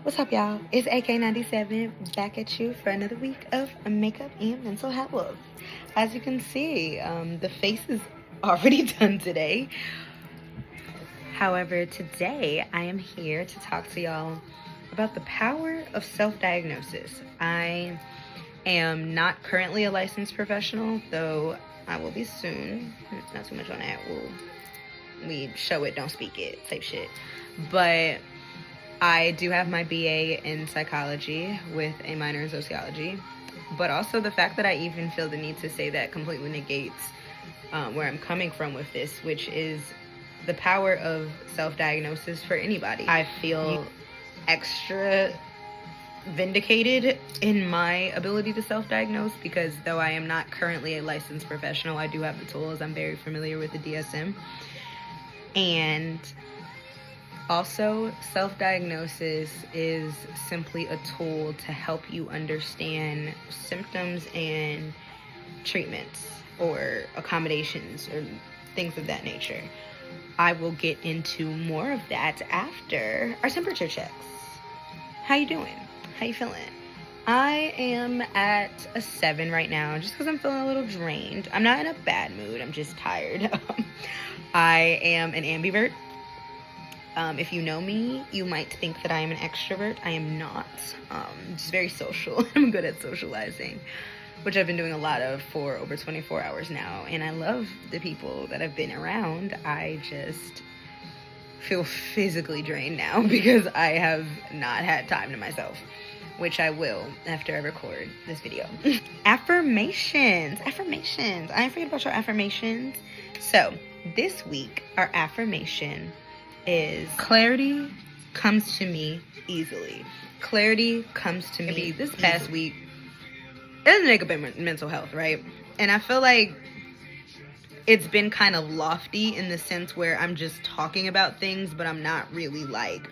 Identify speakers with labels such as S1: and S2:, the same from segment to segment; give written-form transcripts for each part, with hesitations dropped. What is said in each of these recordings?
S1: What's up, y'all? It's AK97 back at you for another week of makeup and mental health. As you can see, the face is already done today. However, today I am here to talk to y'all about the power of self-diagnosis. I am not currently a licensed professional, though I will be soon. Not too much on that. We show it, don't speak it type shit. But I do have my BA in psychology with a minor in sociology, but also the fact that I even feel the need to say that completely negates where I'm coming from with this, which is the power of self-diagnosis for anybody. I feel extra vindicated in my ability to self-diagnose because though I am not currently a licensed professional, I do have the tools. I'm very familiar with the DSM. And also, self-diagnosis is simply a tool to help you understand symptoms and treatments or accommodations or things of that nature. I will get into more of that after our temperature checks. How you doing? How you feeling? I am at a 7 right now just because I'm feeling a little drained. I'm not in a bad mood. I'm just tired. I am an ambivert. If you know me, you might think that I am an extrovert. I am not. Just very social. I'm good at socializing, which I've been doing a lot of for over 24 hours now. And I love the people that I've been around. I just feel physically drained now because I have not had time to myself, which I will after I record this video. Affirmations. I ain't forget about your affirmations. So this week, our affirmation is clarity comes to me easily. Clarity comes to me this past week. It doesn't make up mental health, right? And I feel like it's been kind of lofty in the sense where I'm just talking about things, but I'm not really like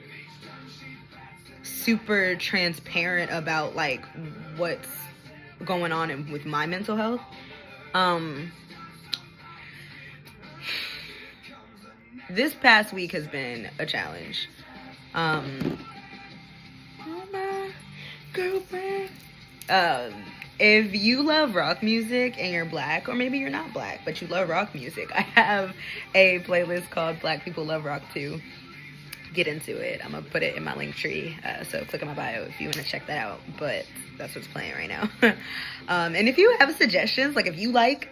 S1: super transparent about like what's going on with my mental health. This past week has been a challenge. If you love rock music and you're black, or maybe you're not black, but you love rock music, I have a playlist called Black People Love Rock Too. Get into it. I'm gonna put it in my link tree, so click on my bio if you want to check that out, but that's what's playing right now. And if you have suggestions, like if you like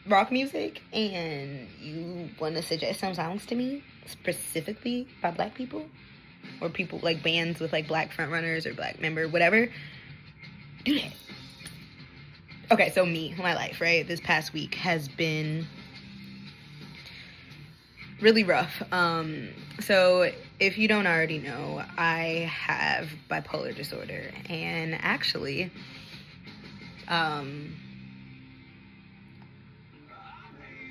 S1: rock music and you want to suggest some songs to me specifically by black people or people like bands with like black frontrunners or black member, whatever, do that. Okay, so my life, right, this past week has been really rough. So if you don't already know, I have bipolar disorder, and actually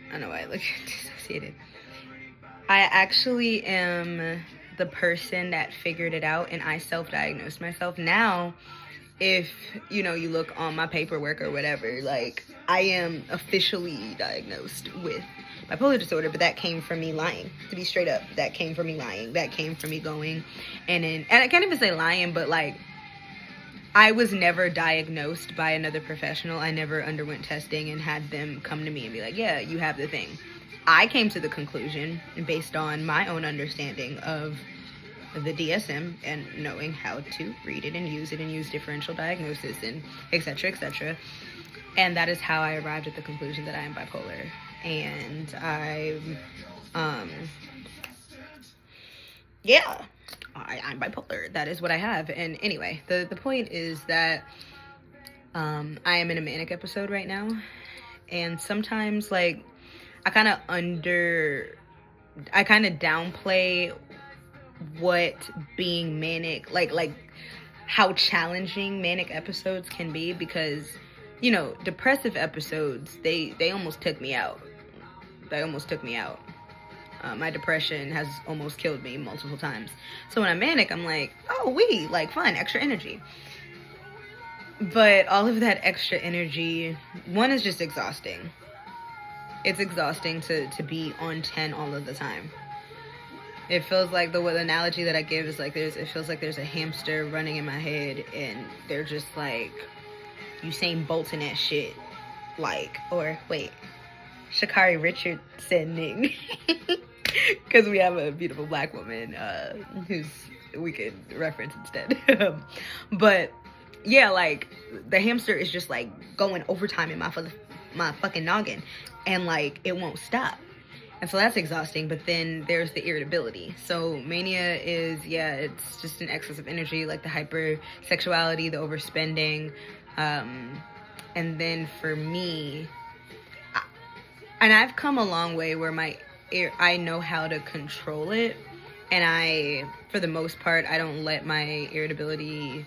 S1: I don't know why I look dissociated. I actually am the person that figured it out, and I self-diagnosed myself. Now, if, you look on my paperwork or whatever, like, I am officially diagnosed with bipolar disorder, but that came from me lying, to be straight up. That came from me lying. That came from me going and I can't even say lying, but, like, I was never diagnosed by another professional. I never underwent testing and had them come to me and be like, yeah, you have the thing. I came to the conclusion based on my own understanding of the DSM and knowing how to read it and use differential diagnosis and et cetera, and that is how I arrived at the conclusion that I am bipolar. And I'm bipolar. That is what I have. And anyway, the point is that I am in a manic episode right now, and sometimes like I kind of downplay what being manic, like how challenging manic episodes can be, because depressive episodes, they almost took me out. My depression has almost killed me multiple times. So when I'm manic, I'm like, oh, like fun, extra energy. But all of that extra energy, one, is just exhausting. It's exhausting to be on 10 all of the time. It feels like the analogy that I give is like it feels like there's a hamster running in my head, and they're just like Usain bolting that shit, like, or wait, Sha'Carri Richardsoning, because we have a beautiful black woman who's we could reference instead. But yeah, like the hamster is just like going overtime in my fucking noggin, and like it won't stop. And so that's exhausting. But then there's the irritability. So mania is, yeah, it's just an excess of energy, like the hypersexuality, the overspending. And then for me, and I've come a long way where I know how to control it. And for the most part, I don't let my irritability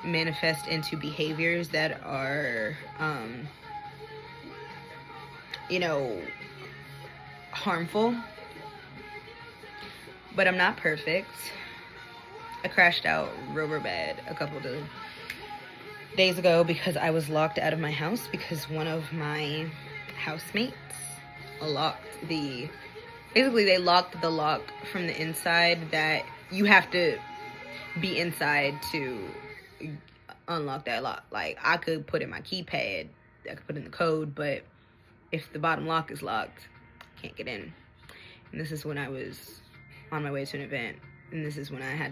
S1: manifest into behaviors that are, harmful. But I'm not perfect. I crashed out real bad a couple of days ago because I was locked out of my house because one of my housemates they locked the lock from the inside, that you have to be inside to unlock that lock. Like, I could put in my keypad, I could put in the code, but if the bottom lock is locked, I can't get in. And this is when I was on my way to an event, and this is when I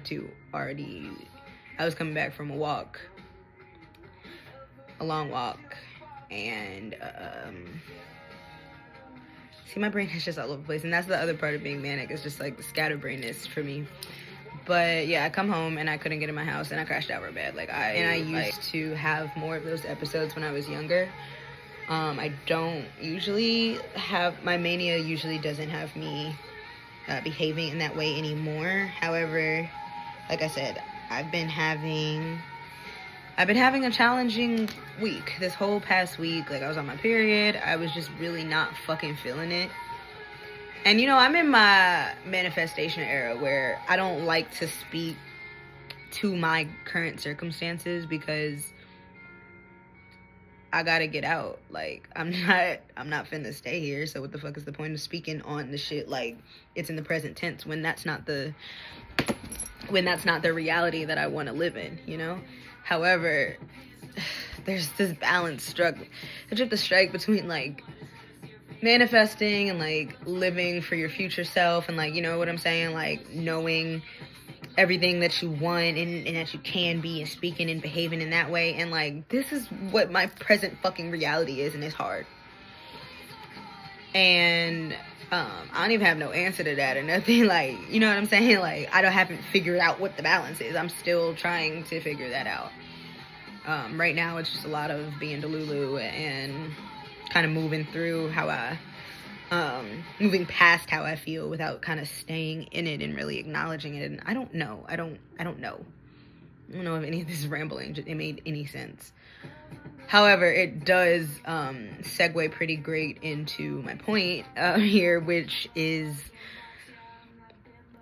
S1: was coming back from a long walk, and see, my brain is just all over the place, and that's the other part of being manic, is just like the scatterbrainness for me. But yeah, I come home and I couldn't get in my house, and I crashed out real bad. I used to have more of those episodes when I was younger. I don't usually have, my mania usually doesn't have me behaving in that way anymore. However, like I said, I've been having a challenging week. This whole past week, like, I was on my period. I was just really not fucking feeling it. And, I'm in my manifestation era where I don't like to speak to my current circumstances because I gotta get out. Like, I'm not finna stay here. So what the fuck is the point of speaking on the shit like it's in the present tense when that's not the reality that I want to live in, However, there's this balance struggle. You have to strike between like manifesting and like living for your future self, and like, you know what I'm saying, like knowing everything that you want and that you can be, and speaking and behaving in that way. And like, this is what my present fucking reality is, and it's hard. And I don't even have no answer to that or nothing. Like, you know what I'm saying? Like, haven't figured out what the balance is. I'm still trying to figure that out. Right now, it's just a lot of being Delulu and kind of moving through moving past how I feel without kind of staying in it and really acknowledging it. And I don't know if any of this rambling it made any sense. However, it does segue pretty great into my point here, which is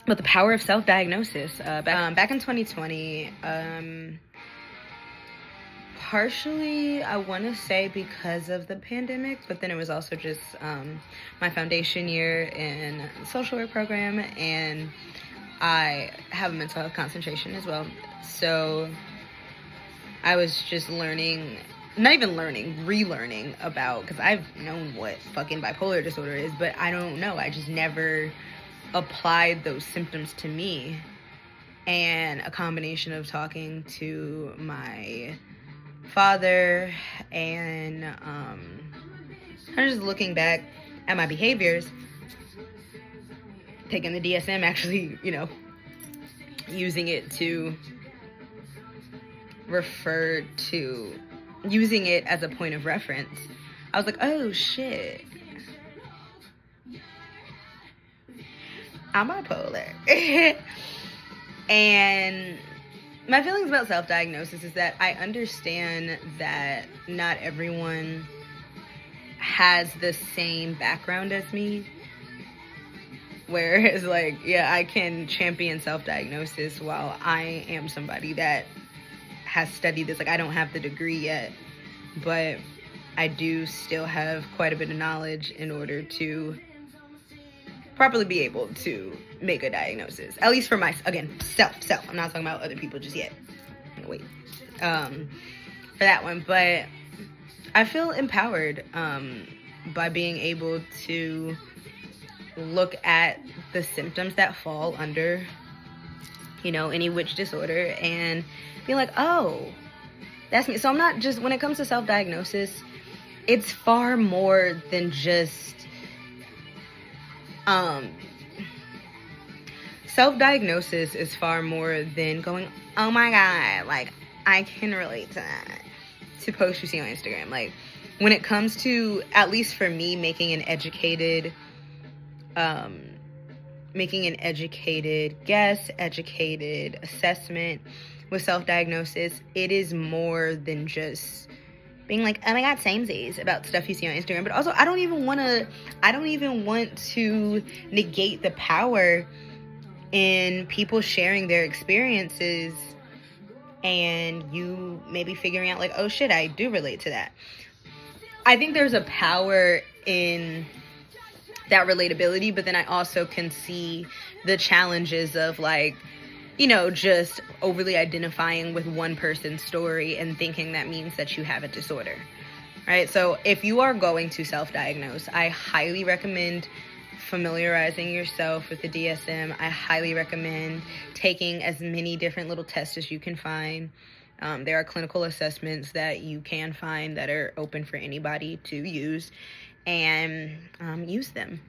S1: about the power of self-diagnosis. Back in 2020, partially, I want to say because of the pandemic, but then it was also just my foundation year in the social work program, and I have a mental health concentration as well. So I was just relearning about, because I've known what fucking bipolar disorder is, but I don't know. I just never applied those symptoms to me. And a combination of talking to my father and I'm just looking back at my behaviors, taking the DSM, actually, using it as a point of reference. I was like, oh shit, I'm bipolar. And my feelings about self-diagnosis is that I understand that not everyone has the same background as me. Whereas, like, yeah, I can champion self-diagnosis while I am somebody that has studied this. Like, I don't have the degree yet, but I do still have quite a bit of knowledge in order to properly be able to make a diagnosis. At least for self. I'm not talking about other people just yet. Wait. For that one. But I feel empowered by being able to look at the symptoms that fall under, any witch disorder and be like, oh, that's me. So I'm not just, when it comes to self-diagnosis, it's far more than just, self-diagnosis is far more than going, oh my God, like, I can relate to that, to posts you see on Instagram. Like, when it comes to, at least for me, making an educated guess, educated assessment with self-diagnosis, it is more than just being like, oh my God, samesies about stuff you see on Instagram. But also, I don't even want to negate the power in people sharing their experiences and you maybe figuring out like, oh shit, I do relate to that. I think there's a power in that relatability, but then I also can see the challenges of like, just overly identifying with one person's story and thinking that means that you have a disorder, right? So if you are going to self-diagnose, I highly recommend familiarizing yourself with the DSM. I highly recommend taking as many different little tests as you can find. There are clinical assessments that you can find that are open for anybody to use, and use them.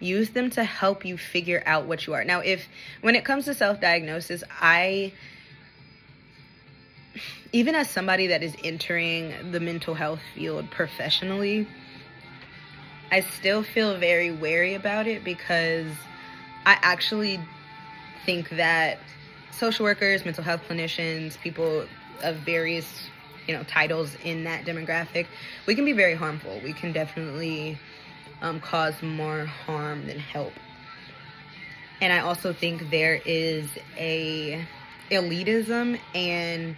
S1: Use them to help you figure out what you are. Now, when it comes to self-diagnosis, even as somebody that is entering the mental health field professionally, I still feel very wary about it because I actually think that social workers, mental health clinicians, people of various, titles in that demographic, we can be very harmful. We can definitely cause more harm than help. And I also think there is a elitism and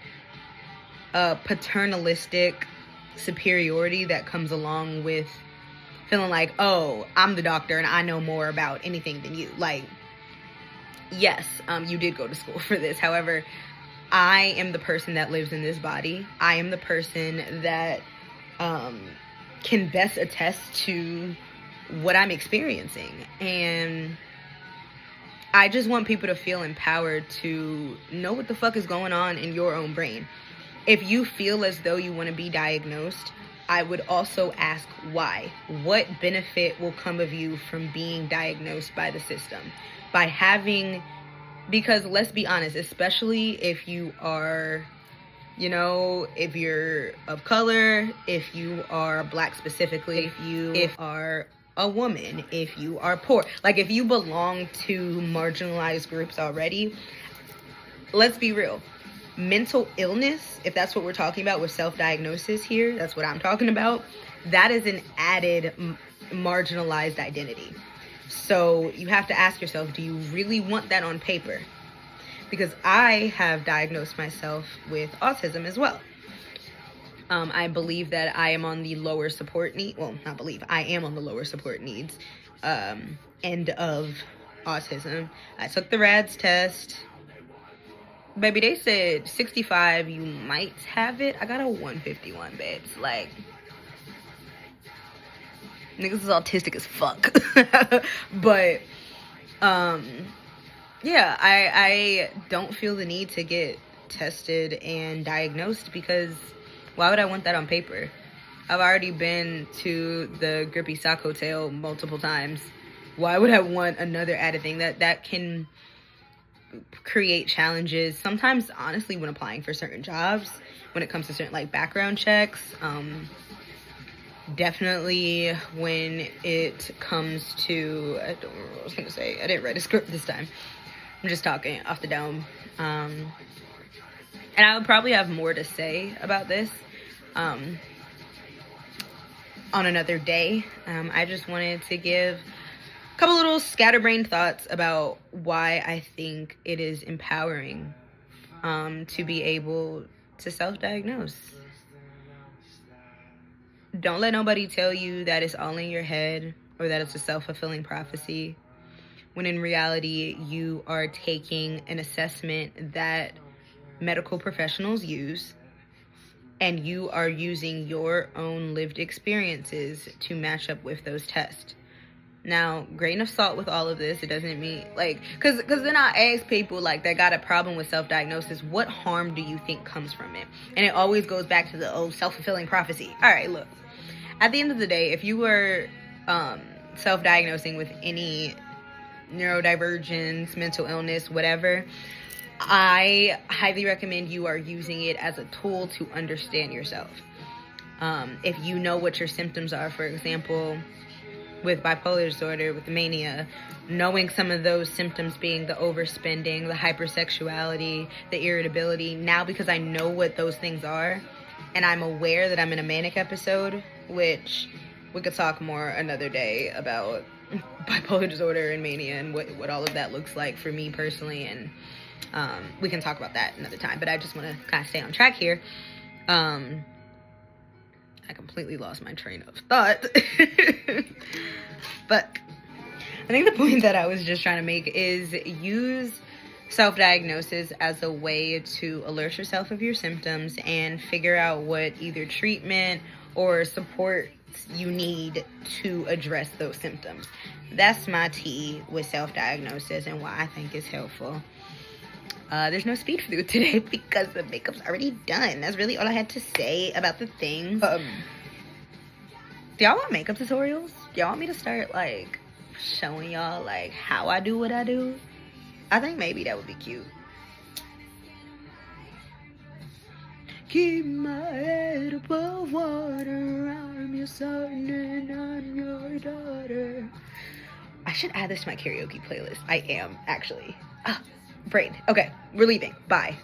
S1: a paternalistic superiority that comes along with feeling like, oh, I'm the doctor and I know more about anything than you. Like, yes, you did go to school for this. However, I am the person that lives in this body. I am the person that can best attest to what I'm experiencing. And I just want people to feel empowered to know what the fuck is going on in your own brain. If you feel as though you want to be diagnosed, I would also ask why. What benefit will come of you from being diagnosed by the system? Because let's be honest, especially if you are, if you're of color, if you are Black specifically, if you are a woman, if you are poor, like if you belong to marginalized groups already, let's be real. Mental illness, if that's what we're talking about with self-diagnosis here, that's what I'm talking about, that is an added marginalized identity. So you have to ask yourself, do you really want that on paper? Because I have diagnosed myself with autism as well. I believe that I am on the lower support need. Well, not believe. I am on the lower support needs end of autism. I took the RADS test. Baby, they said 65, you might have it. I got a 151, babes. Like, niggas is autistic as fuck. But, yeah, I don't feel the need to get tested and diagnosed because why would I want that on paper? I've already been to the grippy sock hotel multiple times. Why would I want another added thing? That can create challenges sometimes, honestly, when applying for certain jobs, when it comes to certain like background checks. Definitely when it comes to, I don't remember what I was gonna say. I didn't write a script this time. I'm just talking off the dome. And I would probably have more to say about this on another day. I just wanted to give a couple little scatterbrained thoughts about why I think it is empowering to be able to self-diagnose. Don't let nobody tell you that it's all in your head or that it's a self-fulfilling prophecy, when in reality you are taking an assessment that medical professionals use and you are using your own lived experiences to match up with those tests. Now, grain of salt with all of this, it doesn't mean, like, because then I ask people, like, that got a problem with self-diagnosis, what harm do you think comes from it? And it always goes back to the, self-fulfilling prophecy. All right, look. At the end of the day, if you were self-diagnosing with any neurodivergence, mental illness, whatever, I highly recommend you are using it as a tool to understand yourself. If you know what your symptoms are, for example, with bipolar disorder, with mania, knowing some of those symptoms being the overspending, the hypersexuality, the irritability, now because I know what those things are, and I'm aware that I'm in a manic episode, which we could talk more another day about bipolar disorder and mania and what all of that looks like for me personally, and we can talk about that another time, but I just want to kind of stay on track here. I completely lost my train of thought. But I think the point that I was just trying to make is use self-diagnosis as a way to alert yourself of your symptoms and figure out what either treatment or support you need to address those symptoms. That's my tea with self-diagnosis and why I think it's helpful. There's no speed through today because the makeup's already done. That's really all I had to say about the things. Do y'all want makeup tutorials? Y'all want me to start, like, showing y'all, like, how I do what I do? I think maybe that would be cute. Keep my head above water. I'm your son and I'm your daughter. I should add this to my karaoke playlist. I am, actually. Brain. Okay, we're leaving. Bye.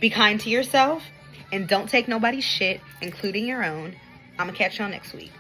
S1: Be kind to yourself and don't take nobody's shit, including your own. I'm gonna catch y'all next week.